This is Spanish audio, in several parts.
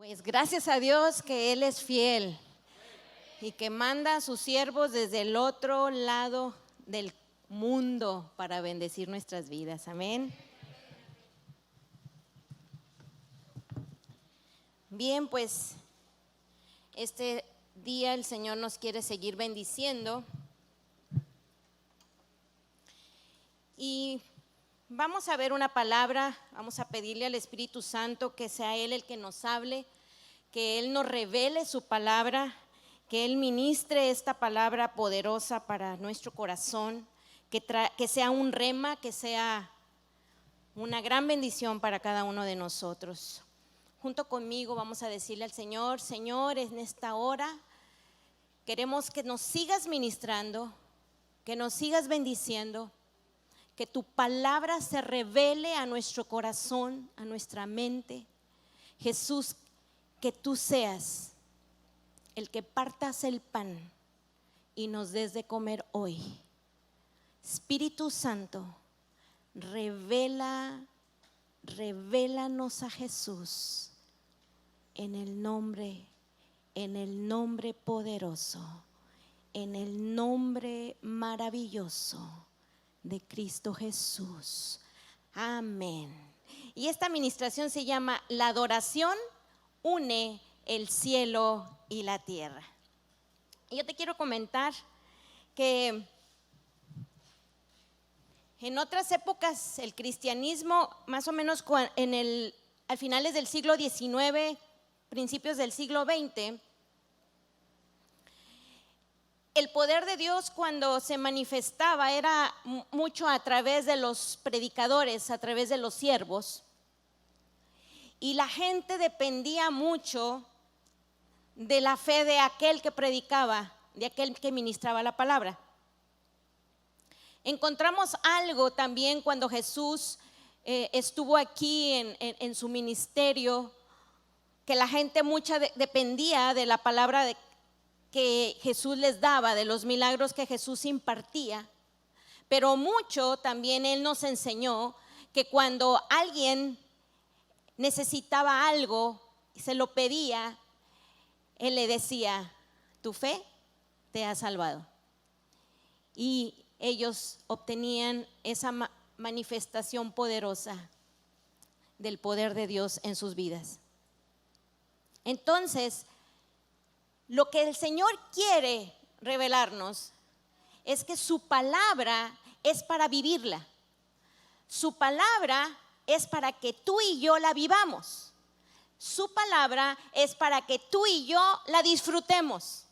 Pues gracias a Dios que Él es fiel y que manda a sus siervos desde el otro lado del mundo para bendecir nuestras vidas. Amén. Bien, pues este día el Señor nos quiere seguir bendiciendo y vamos a ver una palabra, vamos a pedirle al Espíritu Santo que sea Él el que nos hable, que Él nos revele su palabra, que Él ministre esta palabra poderosa para nuestro corazón, que sea un rema, que sea una gran bendición para cada uno de nosotros. Junto conmigo vamos a decirle al Señor: Señor, en esta hora queremos que nos sigas ministrando, que nos sigas bendiciendo, que tu palabra se revele a nuestro corazón, a nuestra mente. Jesús, que tú seas el que partas el pan y nos des de comer hoy. Espíritu Santo, revélanos a Jesús en el nombre poderoso, en el nombre maravilloso de Cristo Jesús. Amén. Y esta administración se llama La adoración une el cielo y la tierra. Y yo te quiero comentar que en otras épocas el cristianismo, más o menos al finales del siglo XIX, principios del siglo XX, el poder de Dios cuando se manifestaba era mucho a través de los predicadores, a través de los siervos, y la gente dependía mucho de la fe de aquel que predicaba, de aquel que ministraba la palabra. Encontramos algo también cuando Jesús estuvo aquí en su ministerio, que la gente mucha dependía de la palabra que Jesús les daba, de los milagros que Jesús impartía, pero mucho también Él nos enseñó que cuando alguien necesitaba algo y se lo pedía, Él le decía: tu fe te ha salvado. Y ellos obtenían esa manifestación poderosa del poder de Dios en sus vidas. Entonces, lo que el Señor quiere revelarnos es que su palabra es para vivirla. Su palabra es para que tú y yo la vivamos. Su palabra es para que tú y yo la disfrutemos.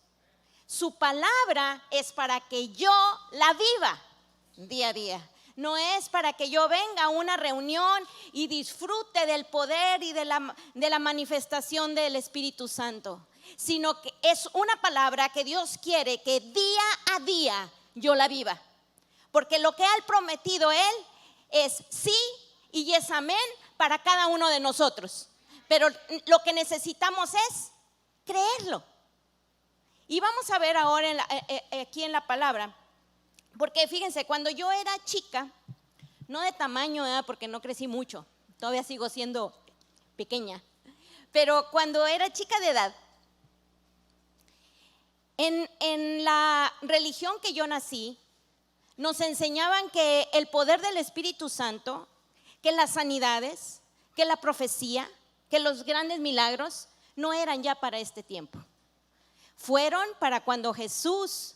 Su palabra es para que yo la viva día a día. No es para que yo venga a una reunión y disfrute del poder y de la manifestación del Espíritu Santo, sino que es una palabra que Dios quiere que día a día yo la viva. Porque lo que ha prometido Él es sí y es amén para cada uno de nosotros. Pero lo que necesitamos es creerlo. Y vamos a ver ahora aquí en la palabra, porque fíjense, cuando yo era chica, no de tamaño, porque no crecí mucho, todavía sigo siendo pequeña, pero cuando era chica de edad, en la religión que yo nací, nos enseñaban que el poder del Espíritu Santo, que las sanidades, que la profecía, que los grandes milagros no eran ya para este tiempo. Fueron para cuando Jesús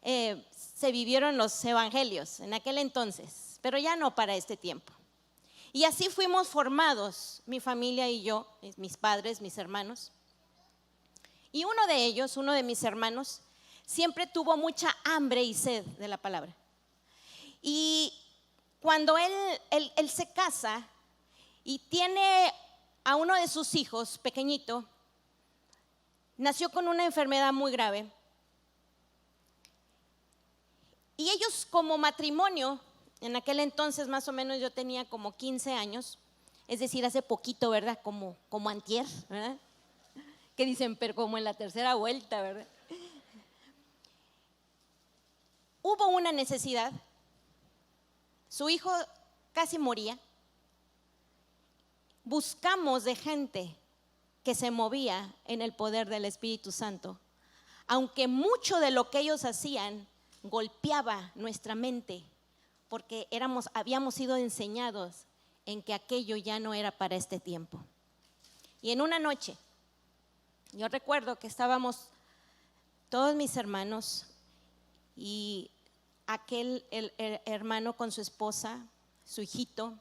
se vivieron los evangelios en aquel entonces, pero ya no para este tiempo. Y así fuimos formados, mi familia y yo, mis padres, mis hermanos. Y uno de ellos, uno de mis hermanos, siempre tuvo mucha hambre y sed de la palabra. Y cuando él se casa y tiene a uno de sus hijos pequeñito, nació con una enfermedad muy grave. Y ellos como matrimonio, en aquel entonces más o menos yo tenía como 15 años, es decir, hace poquito, ¿verdad? Como antier, ¿verdad? Que dicen, pero como en la tercera vuelta, ¿verdad? Hubo una necesidad, su hijo casi moría. Buscamos de gente que se movía en el poder del Espíritu Santo. Aunque mucho de lo que ellos hacían golpeaba nuestra mente, porque habíamos sido enseñados en que aquello ya no era para este tiempo. Y en una noche, yo recuerdo que estábamos todos mis hermanos y aquel el hermano con su esposa, su hijito,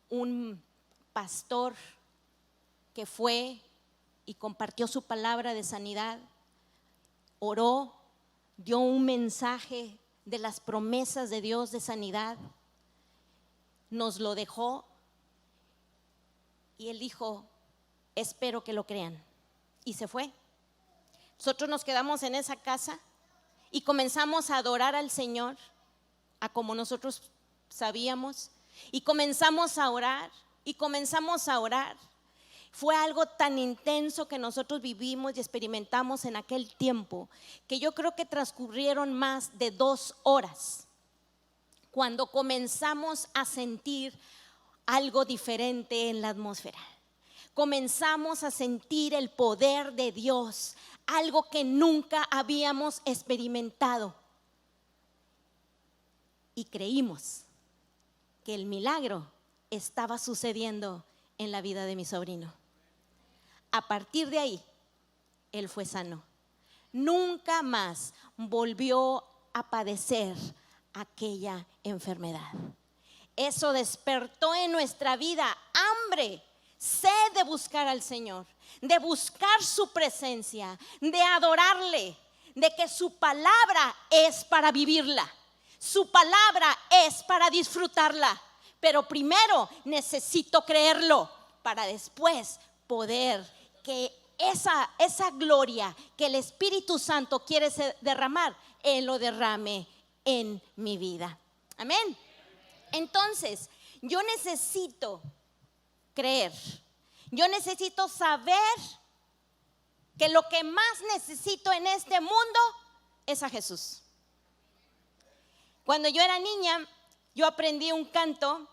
un pastor que fue y compartió su palabra de sanidad, oró, dio un mensaje de las promesas de Dios de sanidad, nos lo dejó y él dijo: espero que lo crean, y se fue. Nosotros nos quedamos en esa casa y comenzamos a adorar al Señor a como nosotros sabíamos, y comenzamos a orar y comenzamos a orar. Fue algo tan intenso que nosotros vivimos y experimentamos en aquel tiempo, que yo creo que transcurrieron más de 2 horas cuando comenzamos a sentir algo diferente en la atmósfera. Comenzamos a sentir el poder de Dios, algo que nunca habíamos experimentado. Y creímos que el milagro estaba sucediendo en la vida de mi sobrino. A partir de ahí, él fue sano. Nunca más volvió a padecer aquella enfermedad. Eso despertó en nuestra vida hambre, sed de buscar al Señor, de buscar su presencia, de adorarle, de que su palabra es para vivirla, su palabra es para disfrutarla. Pero primero necesito creerlo para después poder que esa gloria que el Espíritu Santo quiere derramar, Él lo derrame en mi vida. Amén. Entonces, yo necesito creer. Yo necesito saber que lo que más necesito en este mundo es a Jesús. Cuando yo era niña, yo aprendí un canto,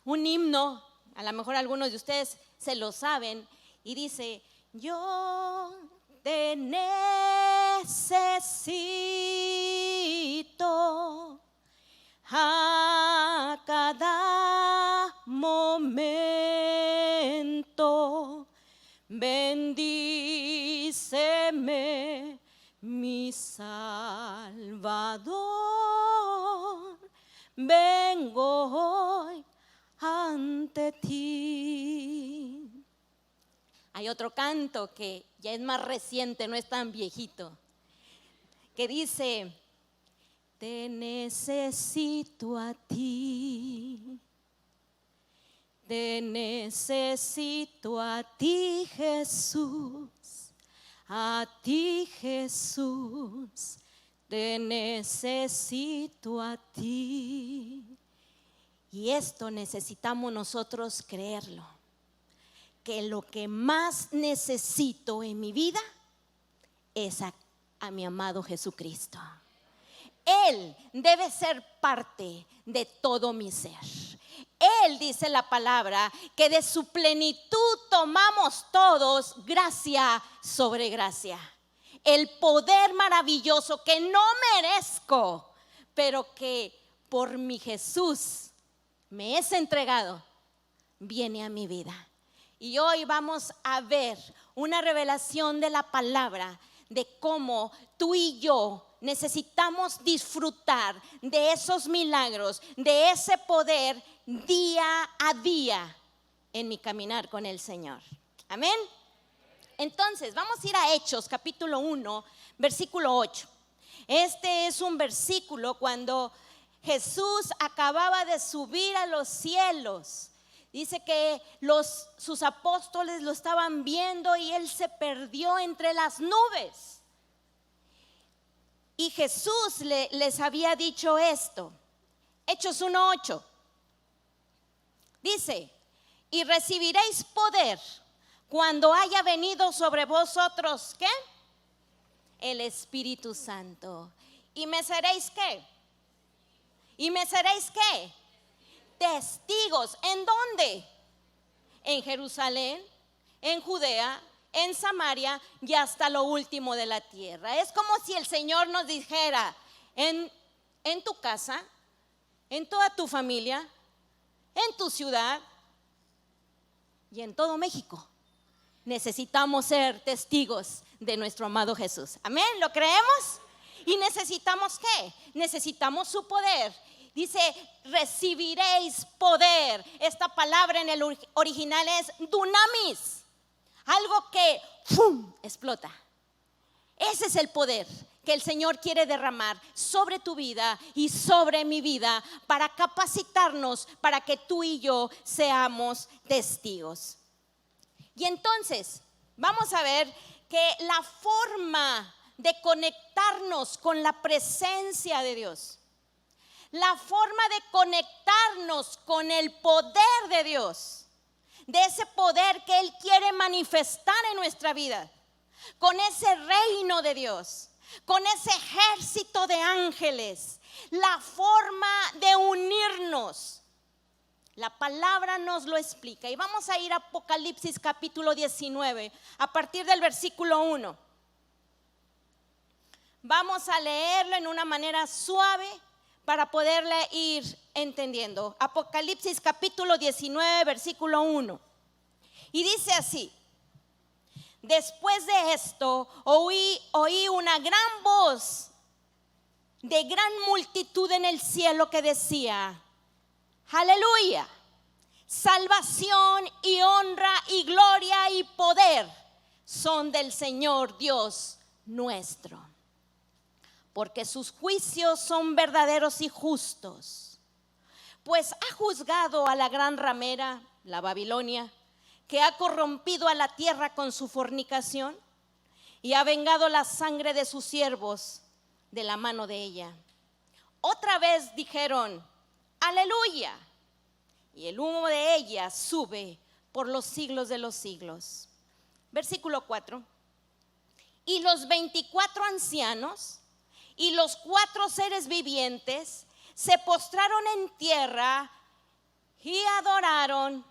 un himno, a lo mejor algunos de ustedes se lo saben, y dice: yo te necesito a cada momento, bendíceme mi Salvador, vengo hoy ante ti. Hay otro canto que ya es más reciente, no es tan viejito, que dice: te necesito a ti, te necesito a ti, Jesús, a ti, Jesús, te necesito a ti. Y esto necesitamos nosotros creerlo, que lo que más necesito en mi vida es a mi amado Jesucristo. Él debe ser parte de todo mi ser. Él, dice la palabra, que de su plenitud tomamos todos gracia sobre gracia. El poder maravilloso que no merezco, pero que por mi Jesús me es entregado, viene a mi vida. Y hoy vamos a ver una revelación de la palabra, de cómo tú y yo necesitamos disfrutar de esos milagros, de ese poder día a día en mi caminar con el Señor. Amén. Entonces vamos a ir a Hechos capítulo 1 versículo 8. Este es un versículo cuando Jesús acababa de subir a los cielos. Dice que sus apóstoles lo estaban viendo y él se perdió entre las nubes. Y Jesús les había dicho esto. Hechos 1:8. Dice: y recibiréis poder cuando haya venido sobre vosotros, ¿qué? El Espíritu Santo. ¿Y me seréis qué? ¿Y me seréis qué? Testigos. ¿En dónde? en Jerusalén, en Judea, en Samaria y hasta lo último de la tierra. Es como si el Señor nos dijera, en tu casa, en toda tu familia, en tu ciudad y en todo México, necesitamos ser testigos de nuestro amado Jesús. Amén, ¿lo creemos? ¿Y necesitamos qué? Necesitamos su poder. Dice, recibiréis poder. Esta palabra en el original es dunamis, algo que ¡fum!, explota. Ese es el poder que el Señor quiere derramar sobre tu vida y sobre mi vida para capacitarnos para que tú y yo seamos testigos. Y entonces vamos a ver que la forma de conectarnos con la presencia de Dios, la forma de conectarnos con el poder de Dios, de ese poder que Él quiere manifestar en nuestra vida, con ese reino de Dios, con ese ejército de ángeles, la forma de unirnos. La palabra nos lo explica y vamos a ir a Apocalipsis capítulo 19 a partir del versículo 1. Vamos a leerlo en una manera suave para poderle ir entendiendo. Apocalipsis capítulo 19 versículo 1. Y dice así: después de esto oí una gran voz de gran multitud en el cielo que decía: aleluya, salvación y honra y gloria y poder son del Señor Dios nuestro, porque sus juicios son verdaderos y justos, pues ha juzgado a la gran ramera, la Babilonia, que ha corrompido a la tierra con su fornicación y ha vengado la sangre de sus siervos de la mano de ella. Otra vez dijeron: aleluya, y el humo de ella sube por los siglos de los siglos. Versículo 4. Y los 24 ancianos y los 4 seres vivientes se postraron en tierra y adoraron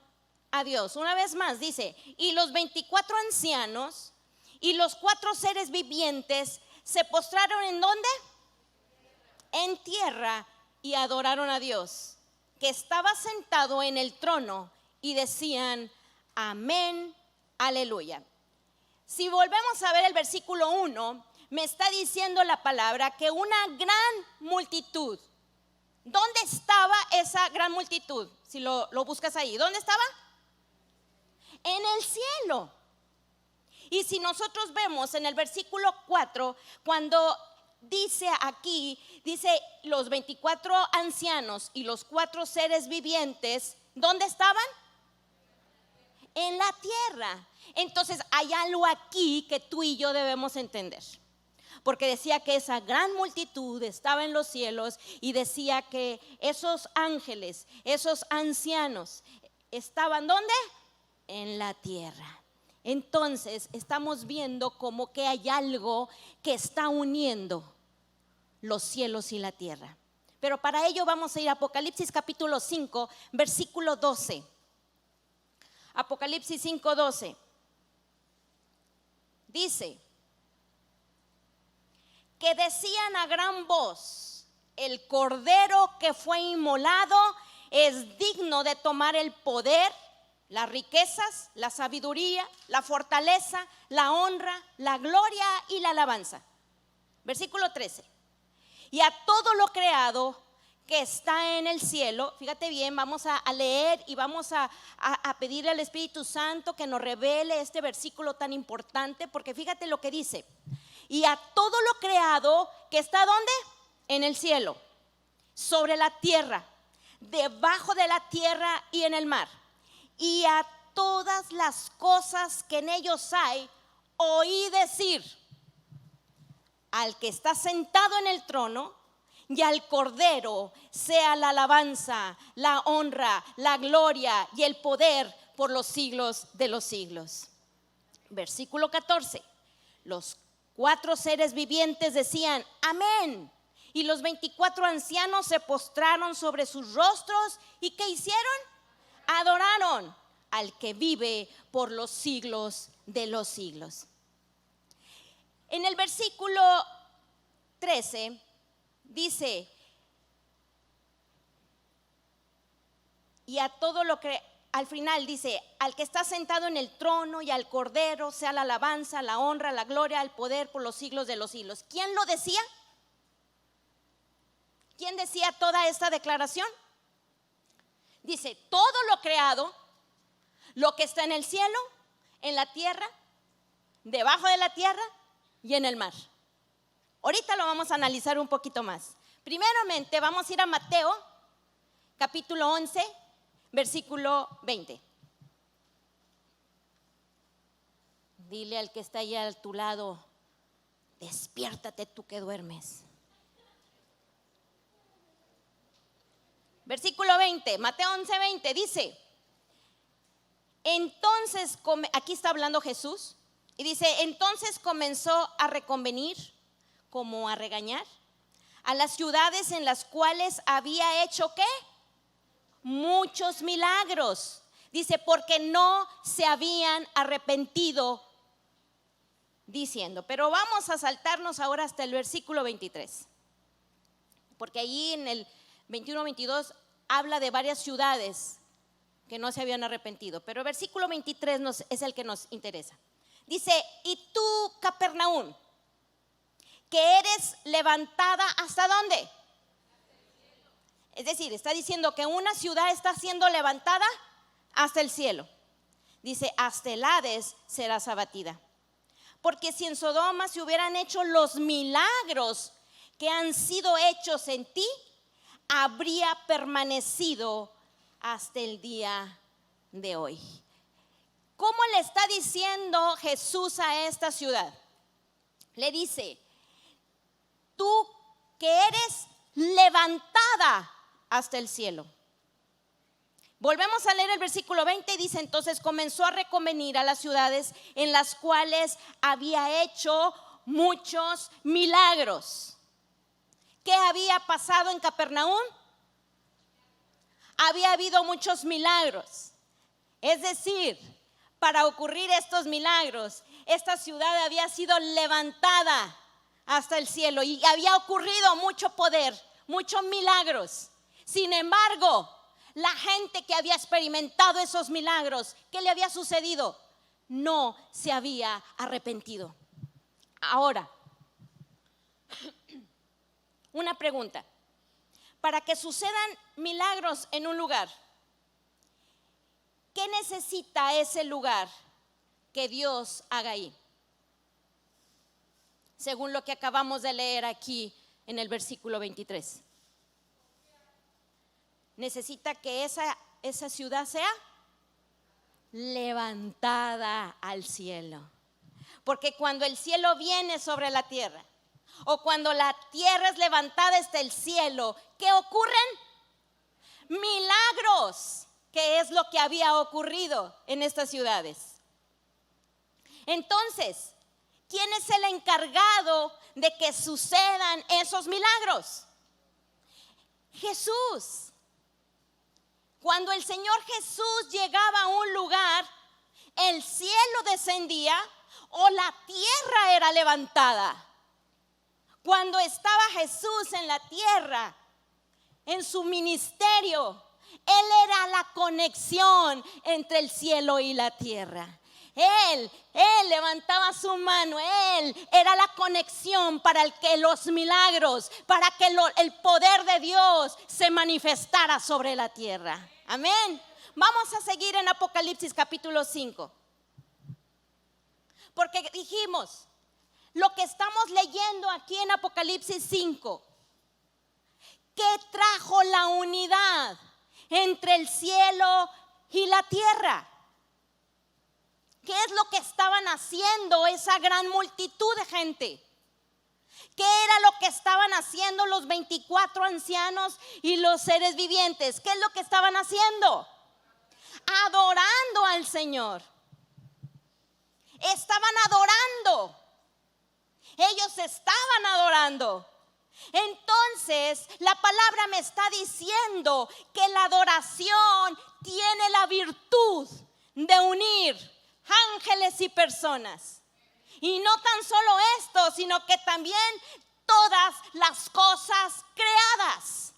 a Dios. Una vez más dice: y los 24 ancianos y los 4 seres vivientes se postraron ¿en dónde? En tierra y adoraron a Dios, que estaba sentado en el trono, y decían: amén, aleluya. Si volvemos a ver el versículo 1, me está diciendo la palabra que una gran multitud. ¿Dónde estaba esa gran multitud? Si lo buscas ahí, ¿dónde estaba? En el cielo. Y si nosotros vemos en el versículo 4, cuando dice aquí, dice los 24 ancianos y los 4 seres vivientes, ¿dónde estaban? En la tierra. Entonces hay algo aquí que tú y yo debemos entender, porque decía que esa gran multitud estaba en los cielos y decía que esos ángeles, esos ancianos, estaban ¿dónde? En la tierra. Entonces estamos viendo como que hay algo que está uniendo los cielos y la tierra. Pero para ello vamos a ir a Apocalipsis capítulo 5, versículo 12. Apocalipsis 5, 12. Dice que decían a gran voz: el cordero que fue inmolado es digno de tomar el poder, las riquezas, la sabiduría, la fortaleza, la honra, la gloria y la alabanza. Versículo 13. Y a todo lo creado que está en el cielo, fíjate bien, vamos a leer y vamos a pedirle al Espíritu Santo que nos revele este versículo tan importante, porque fíjate lo que dice: y a todo lo creado que está ¿dónde? En el cielo, sobre la tierra, debajo de la tierra y en el mar, y a todas las cosas que en ellos hay, oí decir: al que está sentado en el trono y al Cordero sea la alabanza, la honra, la gloria y el poder por los siglos de los siglos. Versículo 14. Los 4 seres vivientes decían: amén. Y los 24 ancianos se postraron sobre sus rostros. ¿Y qué hicieron? Adoraron. al que vive por los siglos de los siglos. En el versículo 13 dice: y a todo lo que, al final dice, al que está sentado en el trono y al Cordero sea la alabanza, la honra, la gloria, el poder por los siglos de los siglos. ¿Quién lo decía? ¿Quién decía toda esta declaración? Dice, todo lo creado, lo que está en el cielo, en la tierra, debajo de la tierra y en el mar. Ahorita lo vamos a analizar un poquito más. Primeramente vamos a ir a Mateo, capítulo 11, versículo 20. Dile al que está ahí a tu lado, despiértate tú que duermes. Versículo 20, Mateo 11, 20 dice: entonces, aquí está hablando Jesús, y dice, entonces comenzó a reconvenir, como a regañar, a las ciudades en las cuales había hecho ¿qué? Muchos milagros. Dice, porque no se habían arrepentido, diciendo. Pero vamos a saltarnos ahora hasta el versículo 23, porque ahí en el 21-22 habla de varias ciudades que no se habían arrepentido, pero el versículo 23 es el que nos interesa. Dice, y tú, Capernaum, que eres levantada ¿hasta dónde? Es decir, está diciendo que una ciudad está siendo levantada hasta el cielo. Dice, hasta el Hades serás abatida. Porque si en Sodoma se hubieran hecho los milagros que han sido hechos en ti, habría permanecido hasta el día de hoy. ¿Cómo le está diciendo Jesús a esta ciudad? Le dice, tú que eres levantada hasta el cielo. Volvemos a leer el versículo 20 y dice, entonces comenzó a reconvenir a las ciudades en las cuales había hecho muchos milagros. ¿Qué había pasado en Capernaum? Había habido muchos milagros. Es decir, para ocurrir estos milagros, esta ciudad había sido levantada hasta el cielo y había ocurrido mucho poder, muchos milagros. Sin embargo, la gente que había experimentado esos milagros, ¿qué le había sucedido? No se había arrepentido. Ahora, una pregunta. Para que sucedan milagros en un lugar, ¿qué necesita ese lugar que Dios haga ahí? Según lo que acabamos de leer aquí en el versículo 23. Necesita que esa ciudad sea levantada al cielo. Porque cuando el cielo viene sobre la tierra, o cuando la tierra es levantada hasta el cielo, ¿qué ocurren? Milagros, que es lo que había ocurrido en estas ciudades. Entonces, ¿quién es el encargado de que sucedan esos milagros? Jesús. Cuando el Señor Jesús llegaba a un lugar, el cielo descendía o la tierra era levantada. Cuando estaba Jesús en la tierra, en su ministerio, Él era la conexión entre el cielo y la tierra. Él levantaba su mano, Él era la conexión para que los milagros, para que el poder de Dios se manifestara sobre la tierra. Amén. Vamos a seguir en Apocalipsis capítulo 5. Porque dijimos, lo que estamos leyendo aquí en Apocalipsis 5, ¿qué trajo la unidad entre el cielo y la tierra? ¿Qué es lo que estaban haciendo esa gran multitud de gente? ¿Qué era lo que estaban haciendo los 24 ancianos y los seres vivientes? ¿Qué es lo que estaban haciendo? Adorando al Señor. Estaban adorando. Ellos estaban adorando. Entonces, la palabra me está diciendo que la adoración tiene la virtud de unir ángeles y personas. Y no tan solo esto, sino que también todas las cosas creadas.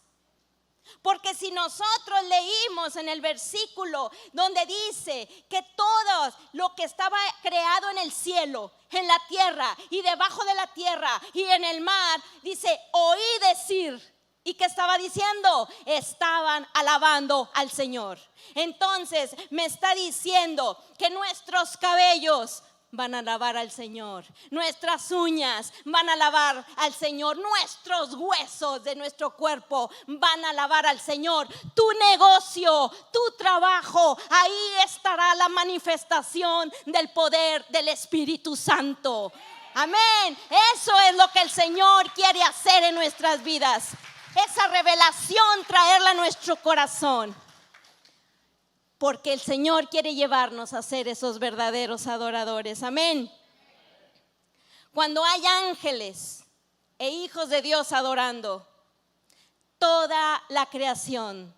Porque si nosotros leímos en el versículo donde dice que todo lo que estaba creado en el cielo, en la tierra y debajo de la tierra y en el mar, dice, oí decir. ¿Y qué estaba diciendo? Estaban alabando al Señor. Entonces me está diciendo que nuestros cabellos van a alabar al Señor, nuestras uñas van a alabar al Señor, nuestros huesos de nuestro cuerpo van a alabar al Señor. Tu negocio, tu trabajo, ahí estará la manifestación del poder del Espíritu Santo. Amén. Eso es lo que el Señor quiere hacer en nuestras vidas. Esa revelación, traerla a nuestro corazón. Porque el Señor quiere llevarnos a ser esos verdaderos adoradores. Amén. Cuando hay ángeles e hijos de Dios adorando, toda la creación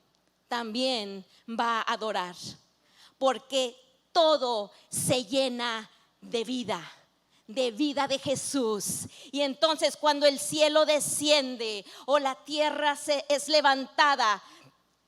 también va a adorar. Porque todo se llena de vida de Jesús. Y entonces cuando el cielo desciende o la tierra es levantada,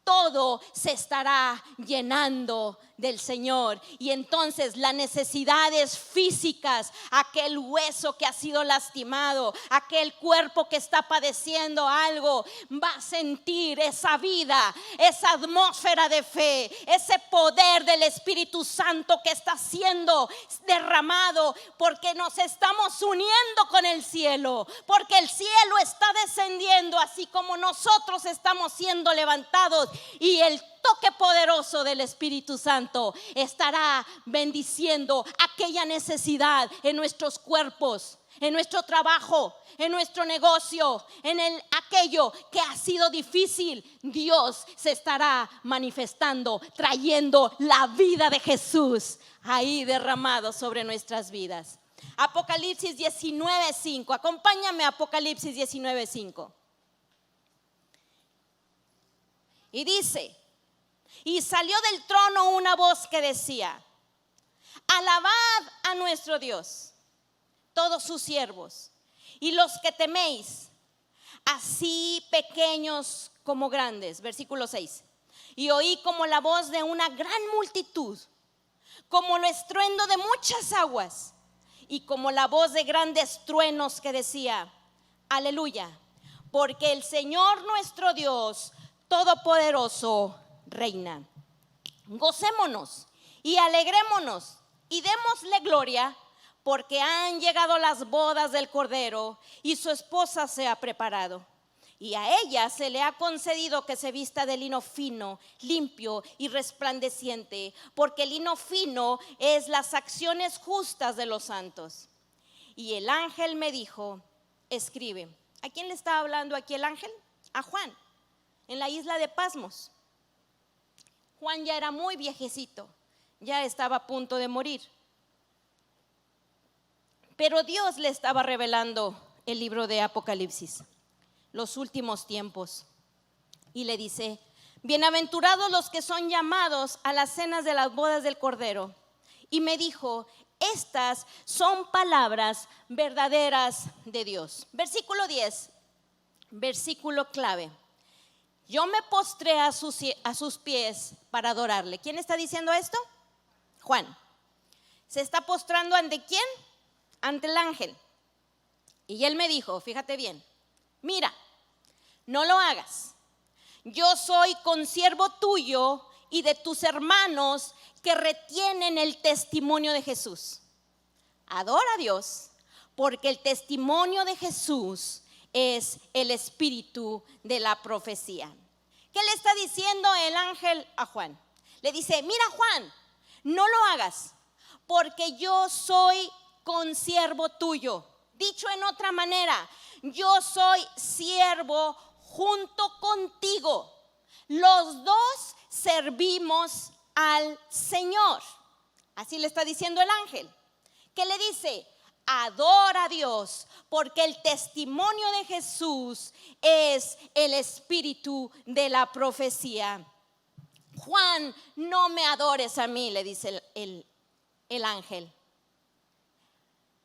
todo se estará llenando del Señor. Y entonces las necesidades físicas, aquel hueso que ha sido lastimado, aquel cuerpo que está padeciendo algo, va a sentir esa vida, esa atmósfera de fe, ese poder del Espíritu Santo que está siendo derramado, porque nos estamos uniendo con el cielo, porque el cielo está descendiendo, así como nosotros estamos siendo levantados, y el toque poderoso del Espíritu Santo estará bendiciendo aquella necesidad en nuestros cuerpos, en nuestro trabajo, en nuestro negocio, en aquello que ha sido difícil. Dios se estará manifestando, trayendo la vida de Jesús ahí derramado sobre nuestras vidas. Apocalipsis 19:5. Acompáñame a Apocalipsis 19:5. Y dice: y salió del trono una voz que decía: alabad a nuestro Dios, todos sus siervos, y los que teméis, así pequeños como grandes. Versículo 6. Y oí como la voz de una gran multitud, como el estruendo de muchas aguas, y como la voz de grandes truenos que decía: aleluya, porque el Señor nuestro Dios Todopoderoso reina. Gocémonos y alegrémonos y démosle gloria, porque han llegado las bodas del Cordero y su esposa se ha preparado. Y a ella se le ha concedido que se vista de lino fino, limpio y resplandeciente, porque el lino fino es las acciones justas de los santos. Y el ángel me dijo: escribe. ¿A quién le está hablando aquí el ángel? A Juan, en la isla de Patmos. Juan ya era muy viejecito, ya estaba a punto de morir. Pero Dios le estaba revelando el libro de Apocalipsis, los últimos tiempos. Y le dice: bienaventurados los que son llamados a las cenas de las bodas del Cordero. Y me dijo: estas son palabras verdaderas de Dios. Versículo 10, versículo clave. Yo me postré a sus pies para adorarle. ¿Quién está diciendo esto? Juan. ¿Se está postrando ante quién? Ante el ángel. Y él me dijo, fíjate bien: mira, no lo hagas. Yo soy consiervo tuyo y de tus hermanos que retienen el testimonio de Jesús. Adora a Dios, porque el testimonio de Jesús es el espíritu de la profecía. ¿Qué le está diciendo el ángel a Juan? Le dice: mira, Juan, no lo hagas, porque yo soy consiervo tuyo. Dicho en otra manera, yo soy siervo junto contigo. Los dos servimos al Señor. Así le está diciendo el ángel. ¿Qué le dice? Adora a Dios, porque el testimonio de Jesús es el espíritu de la profecía. Juan, no me adores a mí, le dice el ángel.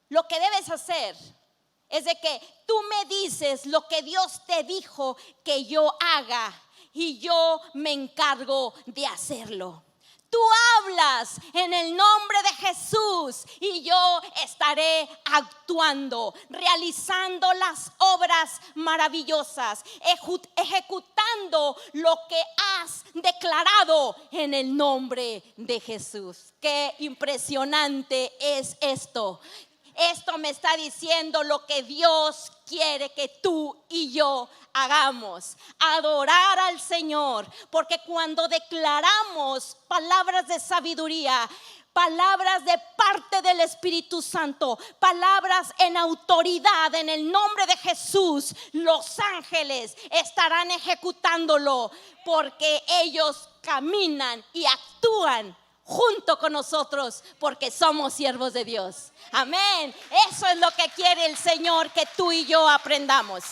Lo que debes hacer es de que tú me dices lo que Dios te dijo que yo haga y yo me encargo de hacerlo. Tú hablas en el nombre de Jesús y yo estaré actuando, realizando las obras maravillosas, ejecutando lo que has declarado en el nombre de Jesús. Qué impresionante es esto. Esto me está diciendo lo que Dios quiere que tú y yo hagamos, adorar al Señor, porque cuando declaramos palabras de sabiduría, palabras de parte del Espíritu Santo, palabras en autoridad en el nombre de Jesús, los ángeles estarán ejecutándolo, porque ellos caminan y actúan junto con nosotros, porque somos siervos de Dios. Amén. Eso es lo que quiere el Señor, que tú y yo aprendamos.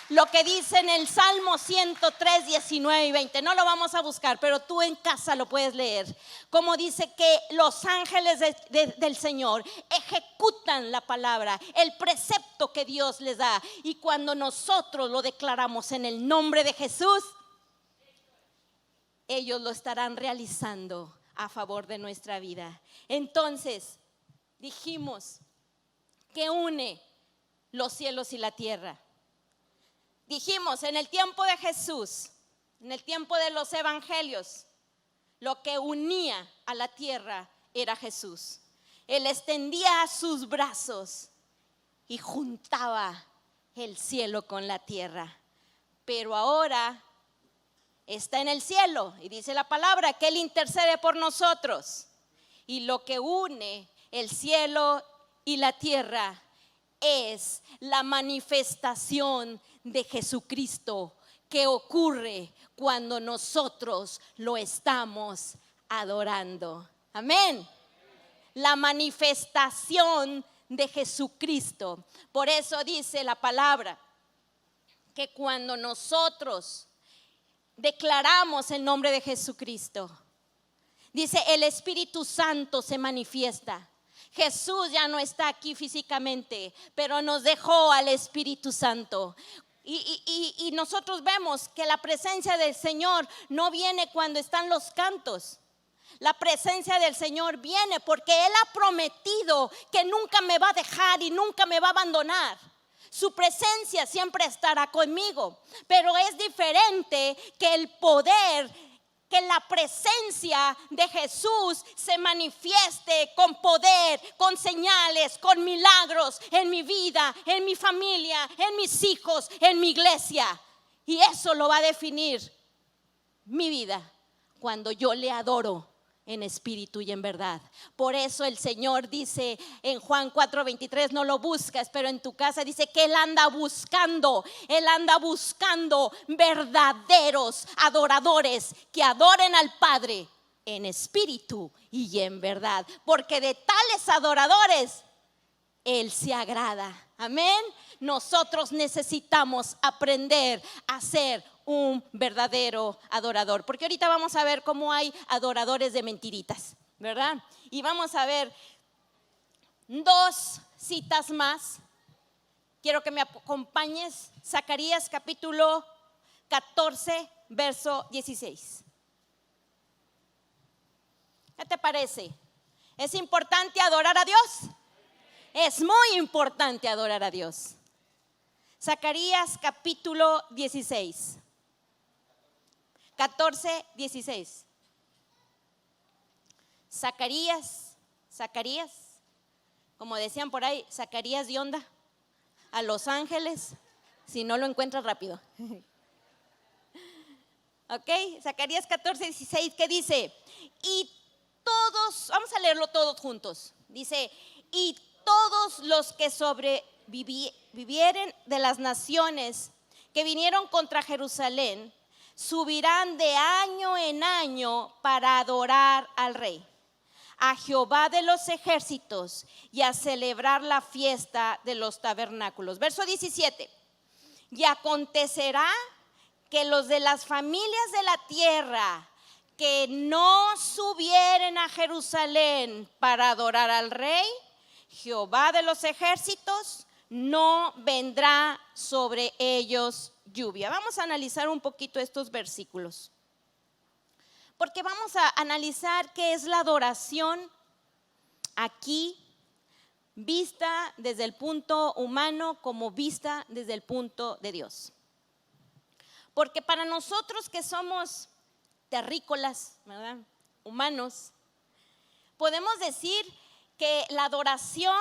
Lo que dice en el Salmo 103, 19 y 20. No lo vamos a buscar, pero tú en casa lo puedes leer. Como dice que los ángeles del Señor ejecutan la palabra, el precepto que Dios les da. Y cuando nosotros lo declaramos en el nombre de Jesús, ellos lo estarán realizando a favor de nuestra vida. Entonces, dijimos que une los cielos y la tierra. Dijimos, en el tiempo de Jesús, en el tiempo de los evangelios, lo que unía a la tierra era Jesús. Él extendía sus brazos y juntaba el cielo con la tierra. Pero ahora está en el cielo y dice la palabra que Él intercede por nosotros. Y lo que une el cielo y la tierra es la manifestación de Jesucristo que ocurre cuando nosotros lo estamos adorando. Amén. La manifestación de Jesucristo. Por eso dice la palabra que cuando nosotros declaramos el nombre de Jesucristo, dice, el Espíritu Santo se manifiesta. Jesús ya no está aquí físicamente, pero nos dejó al Espíritu Santo. Y nosotros vemos que la presencia del Señor no viene cuando están los cantos. La presencia del Señor viene porque Él ha prometido que nunca me va a dejar y nunca me va a abandonar. Su presencia siempre estará conmigo, pero es diferente que el poder, que la presencia de Jesús se manifieste con poder, con señales, con milagros en mi vida, en mi familia, en mis hijos, en mi iglesia. Y eso lo va a definir mi vida cuando yo le adoro en espíritu y en verdad. Por eso el Señor dice en Juan 4:23, no lo buscas, pero en tu casa dice que Él anda buscando verdaderos adoradores que adoren al Padre en espíritu y en verdad, porque de tales adoradores Él se agrada. Amén. Nosotros necesitamos aprender a ser un verdadero adorador, porque ahorita vamos a ver cómo hay adoradores de mentiritas, ¿verdad? Y vamos a ver 2 citas más. Quiero que me acompañes. Zacarías capítulo 14, verso 16. ¿Qué te parece? ¿Es importante adorar a Dios? Es muy importante adorar a Dios. Zacarías capítulo 16. 14, 16. Zacarías, como decían por ahí, Zacarías de onda a Los Ángeles, si no lo encuentras rápido. Ok, Zacarías 14, 16, ¿qué dice? Y todos, vamos a leerlo todos juntos. Dice, y todos los que sobrevivieren de las naciones que vinieron contra Jerusalén, subirán de año en año para adorar al Rey, a Jehová de los ejércitos, y a celebrar la fiesta de los tabernáculos. Verso 17. Y acontecerá que los de las familias de la tierra que no subieren a Jerusalén para adorar al rey, Jehová de los ejércitos no vendrá sobre ellos lluvia. Vamos a analizar un poquito estos versículos, porque vamos a analizar qué es la adoración aquí, vista desde el punto humano como vista desde el punto de Dios. Porque para nosotros que somos terrícolas, ¿verdad?, humanos, podemos decir que la adoración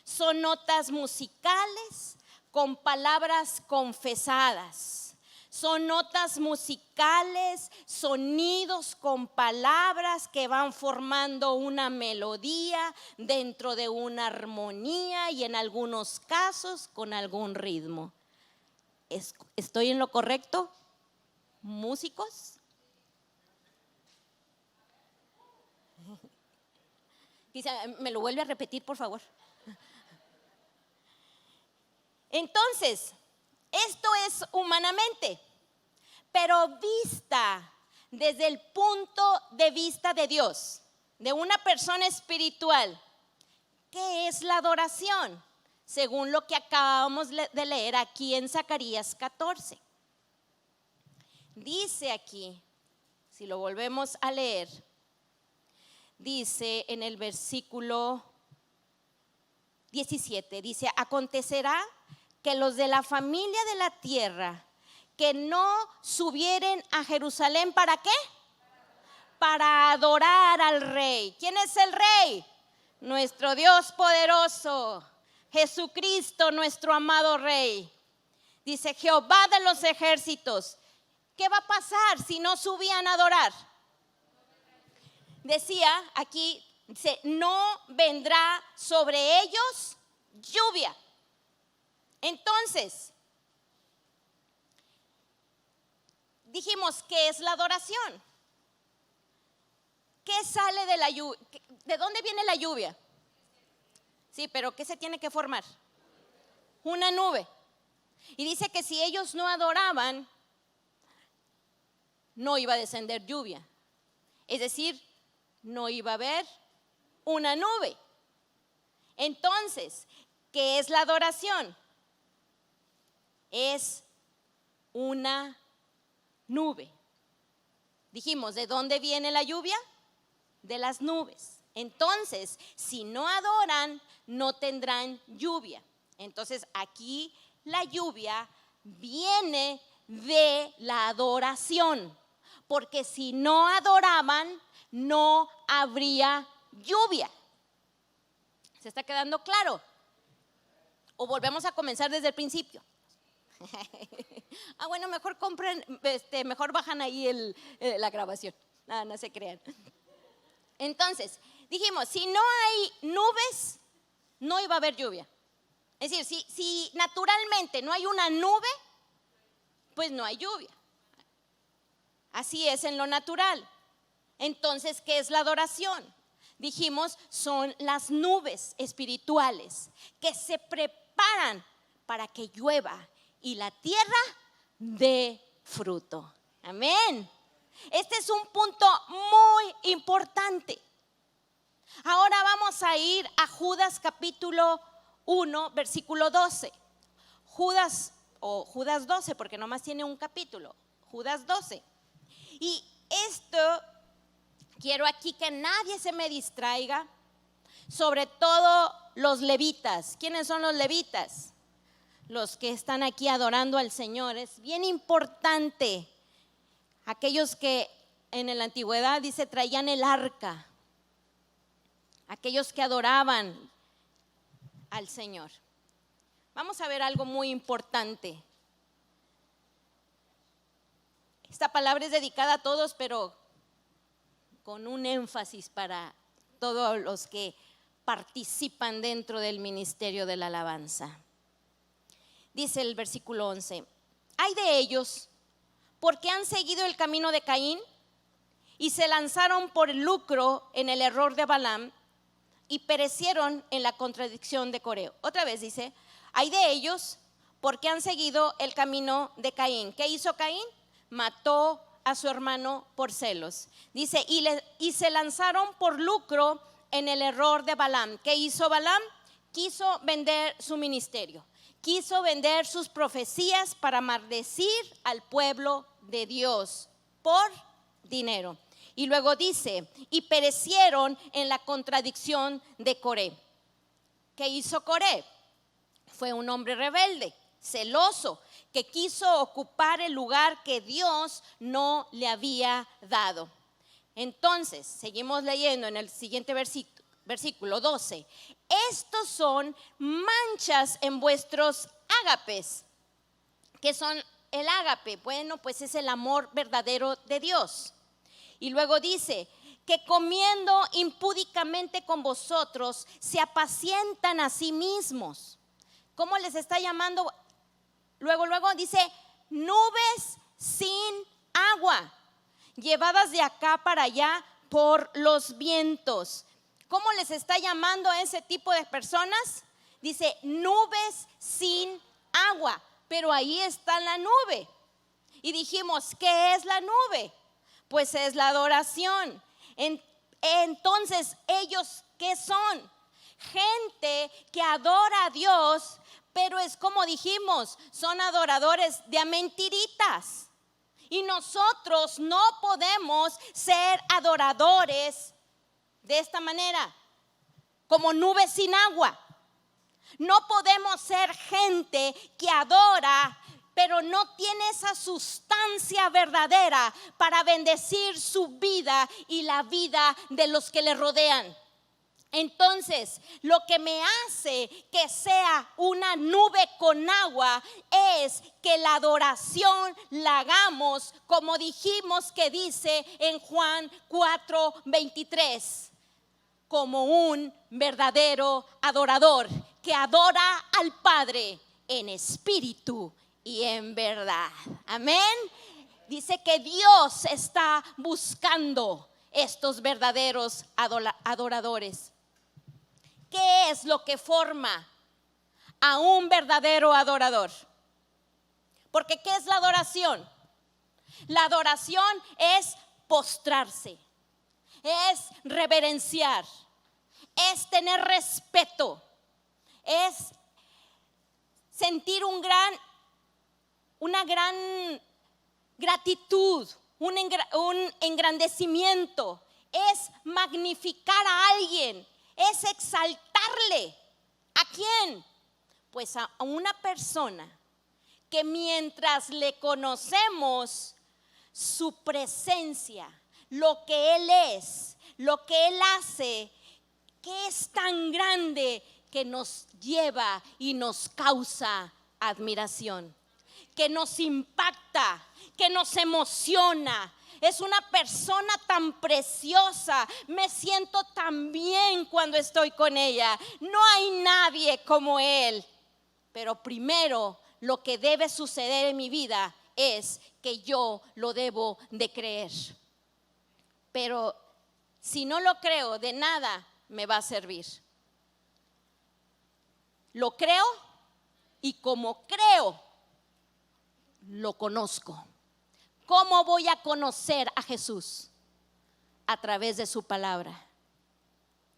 son notas musicales con palabras confesadas. Son notas musicales, sonidos con palabras que van formando una melodía dentro de una armonía y en algunos casos con algún ritmo. ¿Estoy en lo correcto, músicos? Dice, ¿me lo vuelve a repetir, por favor? Entonces, esto es humanamente, pero vista desde el punto de vista de Dios, de una persona espiritual. ¿Qué es la adoración? Según lo que acabamos de leer aquí en Zacarías 14. Dice aquí, si lo volvemos a leer, dice en el versículo 17, dice, acontecerá que los de la familia de la tierra que no subieren a Jerusalén, ¿para qué? Para adorar al rey. ¿Quién es el rey? Nuestro Dios poderoso, Jesucristo, nuestro amado rey. Dice Jehová de los ejércitos. ¿Qué va a pasar si no subían a adorar? Decía aquí, dice, no vendrá sobre ellos lluvia. Entonces, dijimos, ¿qué es la adoración? ¿Qué sale de la lluvia? ¿De dónde viene la lluvia? Sí, pero ¿qué se tiene que formar? Una nube. Y dice que si ellos no adoraban, no iba a descender lluvia. Es decir, no iba a haber una nube. Entonces, ¿qué es la adoración? Es una nube. Dijimos, ¿de dónde viene la lluvia? De las nubes. Entonces, si no adoran, no tendrán lluvia. Entonces, aquí la lluvia viene de la adoración, porque si no adoraban, no habría lluvia. ¿Se está quedando claro? ¿O volvemos a comenzar desde el principio? Bueno, mejor compren, mejor bajan ahí la grabación. No se crean. Entonces, dijimos, si no hay nubes, no iba a haber lluvia. Es decir, si naturalmente no hay una nube, pues no hay lluvia. Así es en lo natural. Entonces, ¿qué es la adoración? Dijimos, son las nubes espirituales que se preparan para que llueva y la tierra dé fruto. Amén. Este es un punto muy importante. Ahora vamos a ir a Judas capítulo 1, versículo 12. Judas 12, porque nomás tiene un capítulo. Judas 12. Y esto quiero aquí que nadie se me distraiga, sobre todo los levitas. ¿Quiénes son los levitas? Los que están aquí adorando al Señor. Es bien importante. Aquellos que en la antigüedad dice traían el arca. Aquellos que adoraban al Señor. Vamos a ver algo muy importante. Esta palabra es dedicada a todos, pero con un énfasis para todos los que participan dentro del ministerio de la alabanza. Dice el versículo 11: ay de ellos, porque han seguido el camino de Caín y se lanzaron por el lucro en el error de Balaam y perecieron en la contradicción de Coré. Otra vez dice, ay de ellos, porque han seguido el camino de Caín. ¿Qué hizo Caín? Mató a su hermano por celos. Dice, y se lanzaron por lucro en el error de Balaam. ¿Qué hizo Balaam? Quiso vender su ministerio, quiso vender sus profecías para maldecir al pueblo de Dios por dinero. Y luego dice, y perecieron en la contradicción de Coré. ¿Qué hizo Coré? Fue un hombre rebelde, celoso, que quiso ocupar el lugar que Dios no le había dado. Entonces, seguimos leyendo en el siguiente versículo 12. Estos son manchas en vuestros ágapes. ¿Qué son el ágape? Bueno, pues es el amor verdadero de Dios. Y luego dice, que comiendo impúdicamente con vosotros, se apacientan a sí mismos. ¿Cómo les está llamando? Luego dice, nubes sin agua, llevadas de acá para allá por los vientos. ¿Cómo les está llamando a ese tipo de personas? Dice, nubes sin agua, pero ahí está la nube. Y dijimos, ¿qué es la nube? Pues es la adoración. Entonces, ¿ellos qué son? Gente que adora a Dios, pero es como dijimos, son adoradores de mentiritas. Y nosotros no podemos ser adoradores de esta manera, como nubes sin agua. No podemos ser gente que adora, pero no tiene esa sustancia verdadera para bendecir su vida y la vida de los que le rodean. Entonces, lo que me hace que sea una nube con agua es que la adoración la hagamos como dijimos que dice en Juan 4:23, como un verdadero adorador que adora al Padre en espíritu y en verdad. Amén. Dice que Dios está buscando estos verdaderos adoradores. ¿Qué es lo que forma a un verdadero adorador? Porque ¿qué es la adoración? La adoración es postrarse, es reverenciar, es tener respeto, es sentir una gran gratitud, un engrandecimiento, es magnificar a alguien, es exaltarle. ¿A quién? Pues a una persona que mientras le conocemos su presencia, lo que Él es, lo que Él hace, que es tan grande que nos lleva y nos causa admiración, que nos impacta, que nos emociona. Es una persona tan preciosa, me siento tan bien cuando estoy con ella. No hay nadie como Él. Pero primero lo que debe suceder en mi vida es que yo lo debo de creer. Pero si no lo creo, de nada me va a servir. Lo creo y como creo, lo conozco. ¿Cómo voy a conocer a Jesús? A través de su palabra.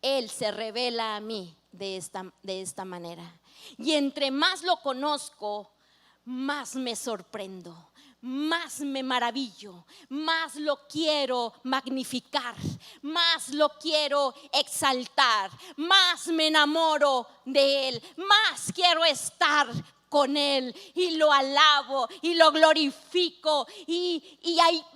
Él se revela a mí de esta manera. Y entre más lo conozco, más me sorprendo, más me maravillo, más lo quiero magnificar, más lo quiero exaltar, más me enamoro de Él, más quiero estar con Él y lo alabo y lo glorifico y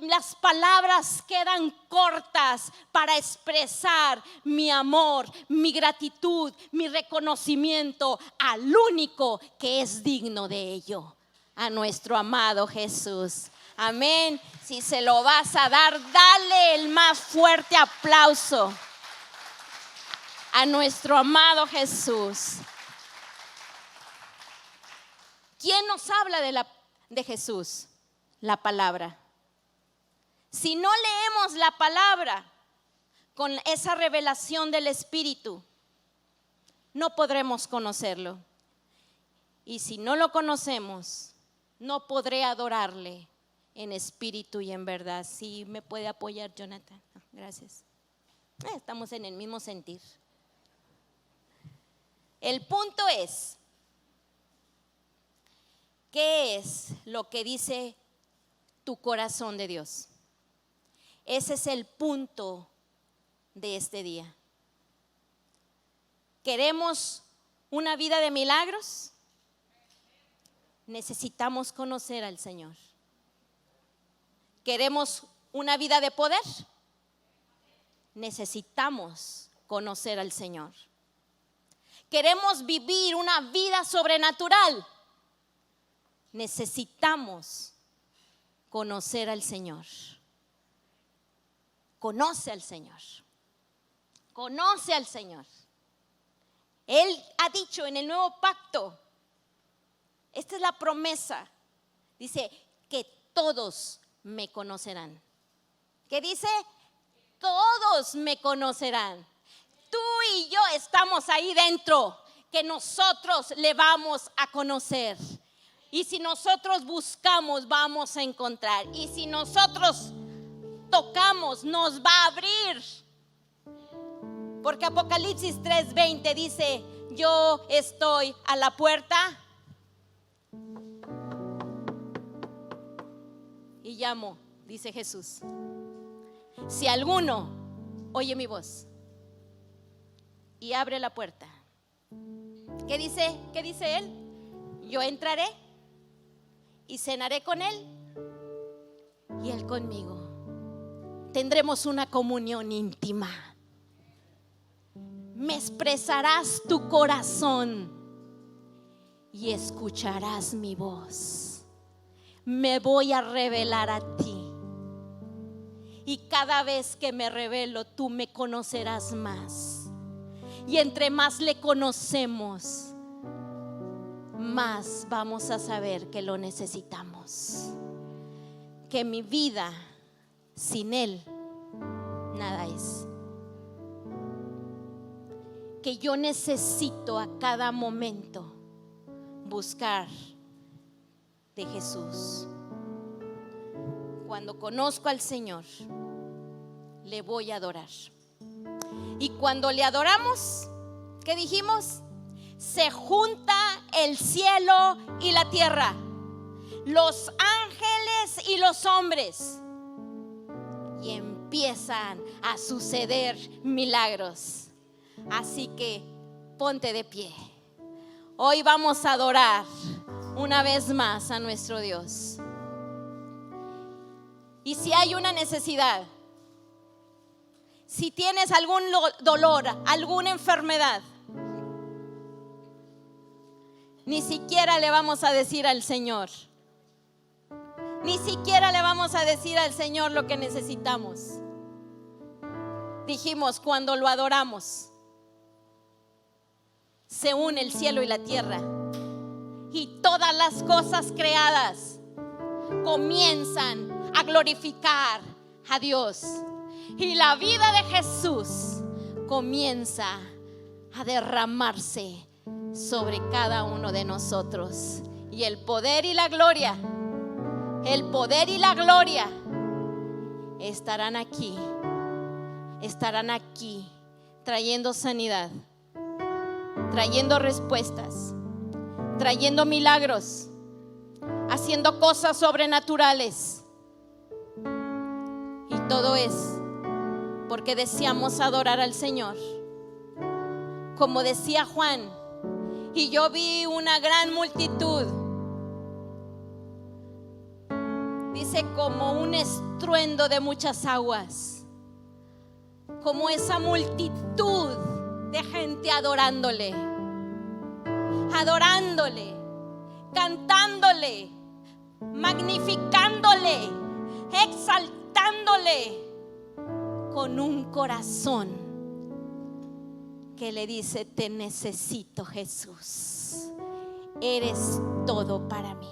las palabras quedan cortas para expresar mi amor, mi gratitud, mi reconocimiento al único que es digno de ello, a nuestro amado Jesús. Amén. Si se lo vas a dar, dale el más fuerte aplauso a nuestro amado Jesús. ¿Quién nos habla de Jesús? La palabra. Si no leemos la palabra con esa revelación del Espíritu, no podremos conocerlo. Y si no lo conocemos, no podré adorarle en espíritu y en verdad. ¿Sí me puede apoyar, Jonathan? Gracias. Estamos en el mismo sentir. El punto es, ¿qué es lo que dice tu corazón de Dios? Ese es el punto de este día. ¿Queremos una vida de milagros? Necesitamos conocer al Señor. ¿Queremos una vida de poder? Necesitamos conocer al Señor. ¿Queremos vivir una vida sobrenatural? Necesitamos conocer al Señor. Conoce al Señor. Conoce al Señor. Él ha dicho en el nuevo pacto, esta es la promesa, dice que todos me conocerán. ¿Qué dice? Todos me conocerán. Tú y yo estamos ahí dentro, que nosotros le vamos a conocer. Y si nosotros buscamos, vamos a encontrar. Y si nosotros tocamos, nos va a abrir. Porque Apocalipsis 3:20 dice, yo estoy a la puerta y llamo, dice Jesús. Si alguno oye mi voz y abre la puerta, ¿qué dice? ¿Qué dice él? Yo entraré y cenaré con él y él conmigo. Tendremos una comunión íntima. Me expresarás tu corazón y escucharás mi voz. Me voy a revelar a ti. Y cada vez que me revelo, tú me conocerás más. Y entre más le conocemos, más vamos a saber que lo necesitamos. Que mi vida sin Él nada es. Que yo necesito a cada momento buscar de Jesús. Cuando conozco al Señor, le voy a adorar. Y cuando le adoramos, ¿qué dijimos? Se junta el cielo y la tierra, los ángeles y los hombres, y empiezan a suceder milagros. Así que ponte de pie. Hoy vamos a adorar una vez más a nuestro Dios. Y si hay una necesidad, si tienes algún dolor, alguna enfermedad, ni siquiera le vamos a decir al Señor. Ni siquiera le vamos a decir al Señor lo que necesitamos. Dijimos, cuando lo adoramos, se une el cielo y la tierra, y todas las cosas creadas comienzan a glorificar a Dios, y la vida de Jesús comienza a derramarse sobre cada uno de nosotros, y el poder y la gloria estarán aquí trayendo sanidad, trayendo respuestas, trayendo milagros, haciendo cosas sobrenaturales. Y todo es porque deseamos adorar al Señor. Como decía Juan, y yo vi una gran multitud, dice, como un estruendo de muchas aguas, como esa multitud de gente adorándole, cantándole, magnificándole, exaltándole, con un corazón que le dice: te necesito, Jesús, eres todo para mí.